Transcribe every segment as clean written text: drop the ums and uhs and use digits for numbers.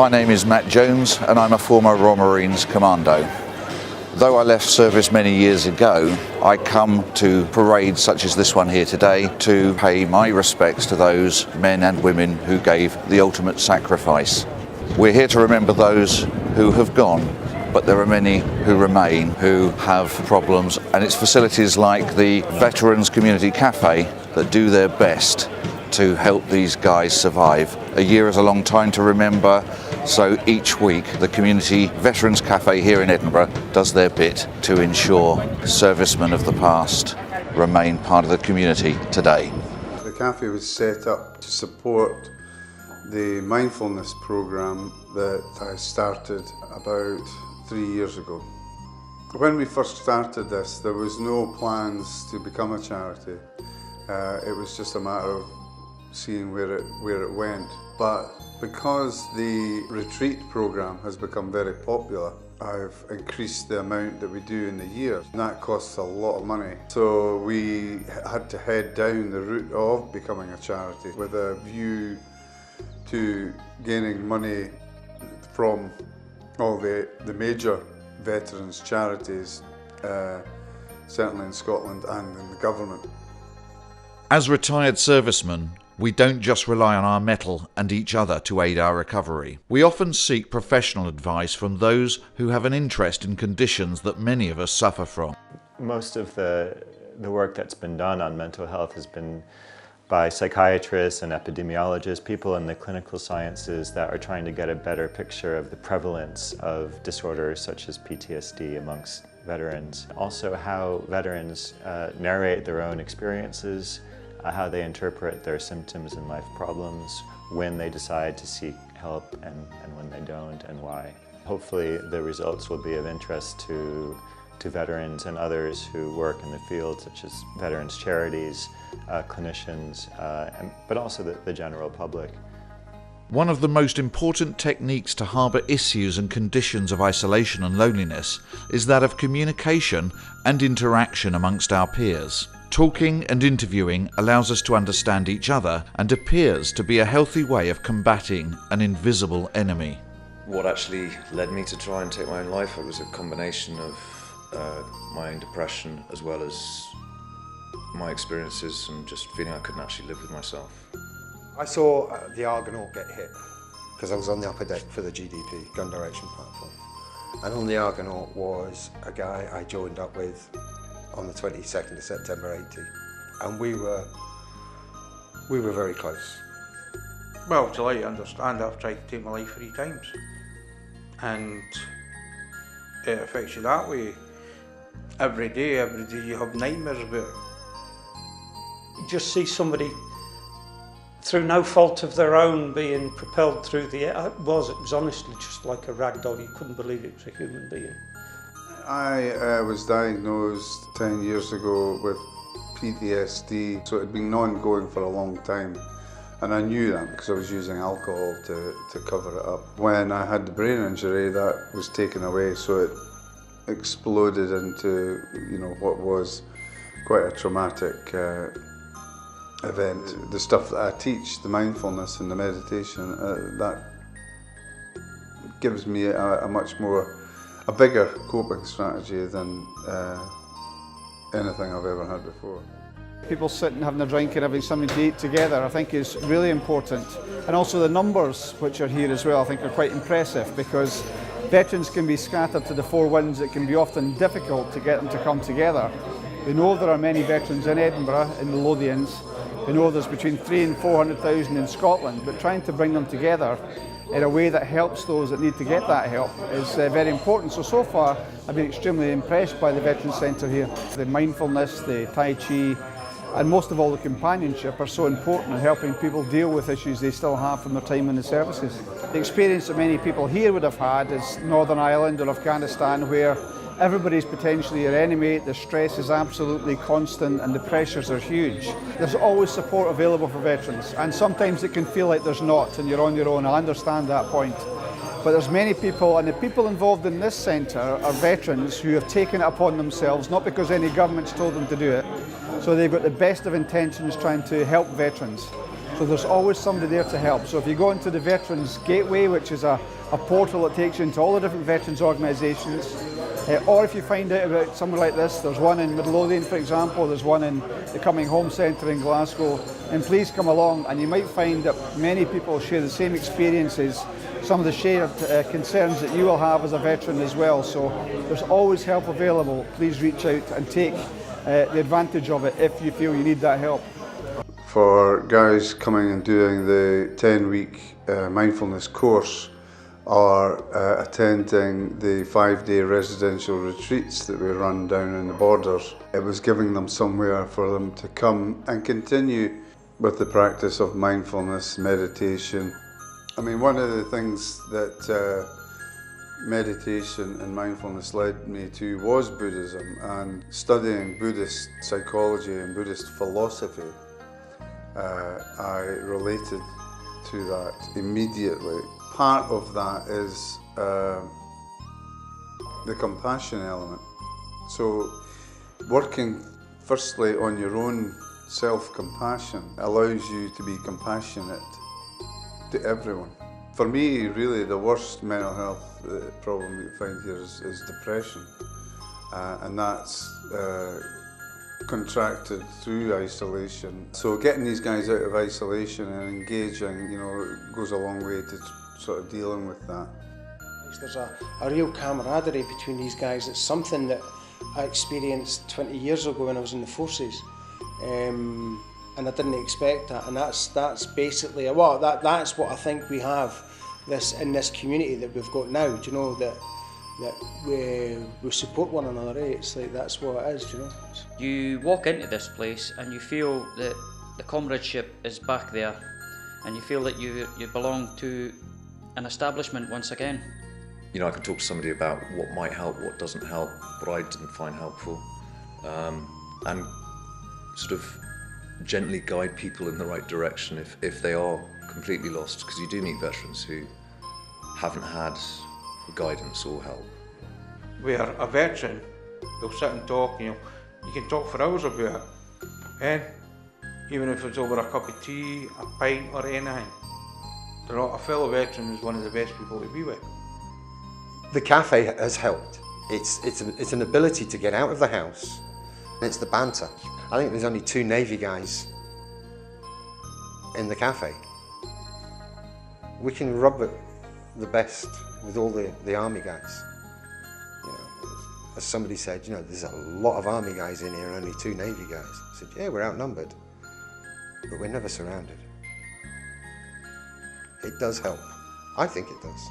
My name is Matt Jones and I'm a former Royal Marines Commando. Though I left service many years ago, I come to parades such as this one here today to pay my respects to those men and women who gave the ultimate sacrifice. We're here to remember those who have gone, but there are many who remain who have problems, and it's facilities like the Veterans Community Café that do their best to help these guys survive. A year is a long time to remember, so each week the Community Veterans Café here in Edinburgh does their bit to ensure servicemen of the past remain part of the community today. The Café was set up to support the Mindfulness programme that I started about 3 years ago. When we first started this, there was no plans to become a charity. It was just a matter of seeing where it went. But because the retreat programme has become very popular, I've increased the amount that we do in the year. And that costs a lot of money. So we had to head down the route of becoming a charity with a view to gaining money from all the major veterans charities, certainly in Scotland and in the government. As retired servicemen, we don't just rely on our mettle and each other to aid our recovery. We often seek professional advice from those who have an interest in conditions that many of us suffer from. Most of the work that's been done on mental health has been by psychiatrists and epidemiologists, people in the clinical sciences that are trying to get a better picture of the prevalence of disorders such as PTSD amongst veterans. Also how veterans narrate their own experiences, how they interpret their symptoms and life problems, when they decide to seek help and when they don't, and why. Hopefully the results will be of interest to veterans and others who work in the field, such as veterans charities, clinicians, but also the general public. One of the most important techniques to harbour issues and conditions of isolation and loneliness is that of communication and interaction amongst our peers. Talking and interviewing allows us to understand each other and appears to be a healthy way of combating an invisible enemy. What actually led me to try and take my own life, it was a combination of my own depression as well as my experiences and just feeling I couldn't actually live with myself. I saw the Argonaut get hit because I was on the upper deck for the GDP, Gun Direction Platform. And on the Argonaut was a guy I joined up with on the 22nd of September 80. And we were very close. Well, to let you understand, I've tried to take my life 3 times. And it affects you that way. Every day you have nightmares about it. You just see somebody through no fault of their own being propelled through the air. It was honestly just like a rag doll. You couldn't believe it was a human being. I was diagnosed 10 years ago with PTSD, so it had been ongoing for a long time. And I knew that because I was using alcohol to cover it up. When I had the brain injury, that was taken away, so it exploded into, what was quite a traumatic event. The stuff that I teach, the mindfulness and the meditation, that gives me a bigger coping strategy than anything I've ever had before. People sitting, having a drink and having something to eat together, I think is really important. And also the numbers which are here as well, I think are quite impressive, because veterans can be scattered to the 4 winds. It can be often difficult to get them to come together. We know there are many veterans in Edinburgh, in the Lothians. We know there's between 300,000 and 400,000 in Scotland, but trying to bring them together in a way that helps those that need to get that help is very important. So far, I've been extremely impressed by the Veterans Centre here. The mindfulness, the Tai Chi, and most of all the companionship are so important in helping people deal with issues they still have from their time in the services. The experience that many people here would have had is Northern Ireland or Afghanistan, where everybody's potentially your enemy, the stress is absolutely constant and the pressures are huge. There's always support available for veterans, and sometimes it can feel like there's not and you're on your own. I understand that point. But there's many people, and the people involved in this centre are veterans who have taken it upon themselves, not because any government's told them to do it. So they've got the best of intentions trying to help veterans. So there's always somebody there to help. So if you go into the Veterans Gateway, which is a portal that takes you into all the different veterans organisations, or if you find out about somewhere like this, there's one in Midlothian, for example, there's one in the Coming Home Centre in Glasgow, and please come along, and you might find that many people share the same experiences, some of the shared concerns that you will have as a veteran as well. So there's always help available. Please reach out and take the advantage of it if you feel you need that help. For guys coming and doing the 10-week mindfulness course, or attending the 5-day residential retreats that we run down in the borders, it was giving them somewhere for them to come and continue with the practice of mindfulness, meditation. I mean, one of the things that meditation and mindfulness led me to was Buddhism, and studying Buddhist psychology and Buddhist philosophy, I related to that immediately. Part of that is the compassion element. So working firstly on your own self-compassion allows you to be compassionate to everyone. For me, really, the worst mental health problem you find here is depression, and that's contracted through isolation. So getting these guys out of isolation and engaging, goes a long way to sort of dealing with that. There's a real camaraderie between these guys. It's something that I experienced 20 years ago when I was in the forces, and I didn't expect that. And that's basically that's what I think we have in this community that we've got now. Do you know that we support one another? It's like that's what it is. Do you know? You walk into this place and you feel that the comradeship is back there, and you feel that you belong to an establishment once again. I can talk to somebody about what might help, what doesn't help, what I didn't find helpful, and sort of gently guide people in the right direction if they are completely lost, because you do meet veterans who haven't had guidance or help. Where a veteran will sit and talk, you can talk for hours about it, and even if it's over a cup of tea, a pint or anything. A fellow veteran is one of the best people to be with. The cafe has helped. It's an ability to get out of the house, and it's the banter. I think there's only 2 Navy guys in the cafe. We can rub it the best with all the Army guys. As somebody said, there's a lot of Army guys in here and only 2 Navy guys. I said, yeah, we're outnumbered, but we're never surrounded. It does help. I think it does.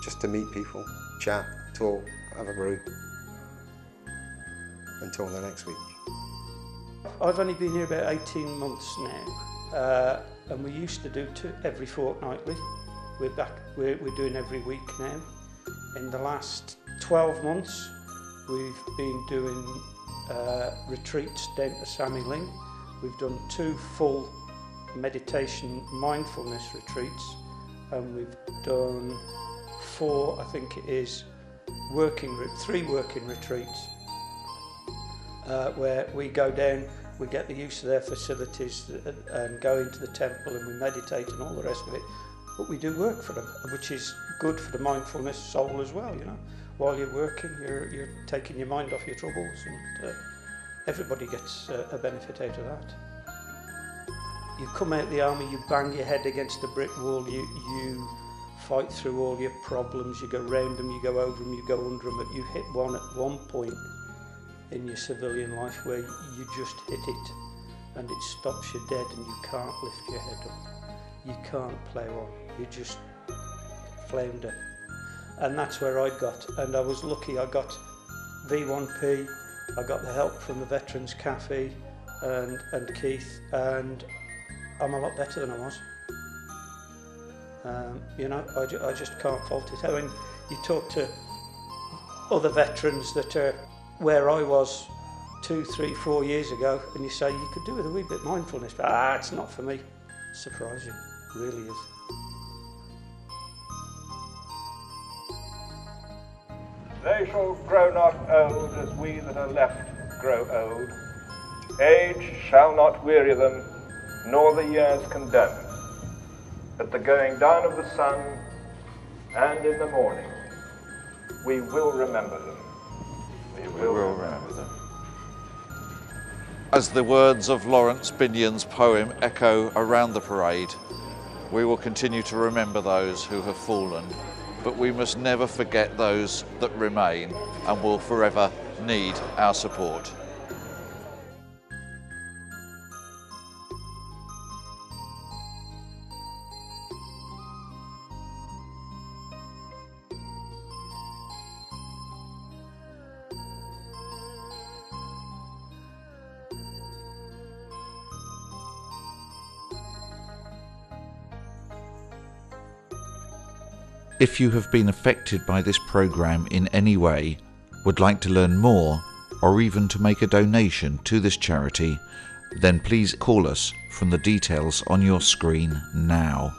Just to meet people, chat, talk, have a brew. Until the next week. I've only been here about 18 months now, and we used to do every fortnightly. We're doing every week now. In the last 12 months, we've been doing retreats down to Sammy Ling. We've done 2 full meditation mindfulness retreats, and we've done 4, I think it is, 3 working retreats, where we go down, we get the use of their facilities and go into the temple and we meditate and all the rest of it, but we do work for them, which is good for the mindfulness soul as well. While you're working, you're taking your mind off your troubles, and everybody gets a benefit out of that. You come out of the army, you bang your head against a brick wall, you fight through all your problems, you go round them, you go over them, you go under them, but you hit one at one point in your civilian life where you just hit it and it stops you dead and you can't lift your head up. You can't plough on, you just flounder. And that's where I got, and I was lucky. I got V1P, I got the help from the Veterans Café and Keith, and I'm a lot better than I was. I just can't fault it. I mean, you talk to other veterans that are where I was 2, 3, 4 years ago, and you say you could do with a wee bit of mindfulness, but it's not for me. It's surprising, it really is. They shall grow not old as we that are left grow old. Age shall not weary them, nor the years condemn. At the going down of the sun and in the morning, we will remember them. We will remember them. As the words of Lawrence Binion's poem echo around the parade, we will continue to remember those who have fallen, but we must never forget those that remain and will forever need our support. If you have been affected by this programme in any way, would like to learn more, or even to make a donation to this charity, then please call us from the details on your screen now.